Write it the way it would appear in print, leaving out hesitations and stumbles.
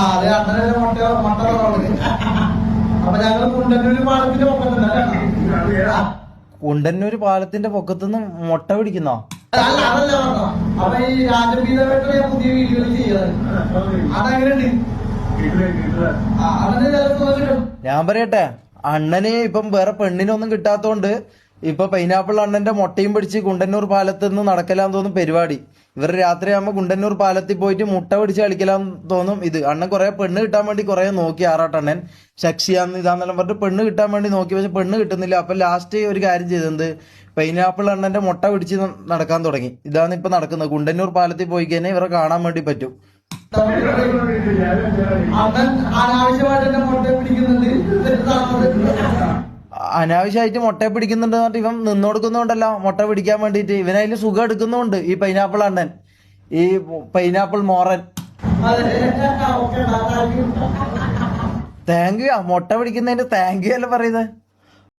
അതെ അണ്ണനെ മുട്ട അപ്പൊ ഞങ്ങള് കുണ്ടന്നൂര് പാലത്തിന്റെ പൊക്കത്തുണ്ടല്ലേ? കുണ്ടന്നൂര് പാലത്തിന്റെ പൊക്കത്തുനിന്ന് മുട്ട പിടിക്കുന്നോ? അല്ല അതല്ല പറഞ്ഞോ. അപ്പൊ ഈ രാജപീഠമായിട്ട് ഞാൻ പുതിയ വീഡിയോകൾ ചെയ്യുന്നത് അതെങ്ങനെയുണ്ട്? അതിന് ചിലപ്പോ ഞാൻ പറയട്ടെ, അണ്ണന് ഇപ്പം വേറെ പെണ്ണിനൊന്നും കിട്ടാത്തോണ്ട് ഇപ്പൊ പൈനാപ്പിൾ അണ്ണന്റെ മുട്ടയും പിടിച്ച് കുണ്ടന്നൂർ പാലത്ത് നിന്ന് നടക്കലാന്ന് തോന്നും പരിപാടി. ഇവർ രാത്രിയാകുമ്പോ കുണ്ടന്നൂർ പാലത്തിൽ പോയിട്ട് മുട്ട പിടിച്ച് കളിക്കലാന്ന് തോന്നും. ഇത് അണ്ണൻ കുറെ പെണ്ണ് കിട്ടാൻ വേണ്ടി കുറെ നോക്കി, ആറാട്ടണ്ണൻ ശക്ഷിയാന്ന് ഇതാന്നെല്ലാം പറഞ്ഞിട്ട് പെണ്ണ് കിട്ടാൻ വേണ്ടി നോക്കി. പക്ഷെ പെണ്ണ് കിട്ടുന്നില്ല. അപ്പൊ ലാസ്റ്റ് ഒരു കാര്യം ചെയ്തത് പൈനാപ്പിൾ അണ്ണന്റെ മുട്ട പിടിച്ച് നടക്കാൻ തുടങ്ങി. ഇതാണ് ഇപ്പൊ നടക്കുന്നത്. കുണ്ടന്നൂർ പാലത്തിൽ പോയി കഴിഞ്ഞാൽ ഇവരെ കാണാൻ വേണ്ടി പറ്റും. അവൻ അനാവശ്യമായിട്ട് എന്നെ മുട്ട പിടിക്കുന്നുണ്ട്. അനാവശ്യമായിട്ട് മുട്ടയെ പിടിക്കുന്നുണ്ട് പറഞ്ഞിട്ട് ഇവൻ നിന്നോടുക്കുന്നുണ്ടല്ലോ മുട്ട പിടിക്കാൻ വേണ്ടിയിട്ട്. ഇവനതിന് സുഖം എടുക്കുന്നുണ്ട് ഈ പൈനാപ്പിൾ അണ്ണൻ, ഈ പൈനാപ്പിൾ മോറൻ. Thank you. മുട്ട പിടിക്കുന്നതിന്റെ താങ്ക് യു അല്ല പറയുന്നത്.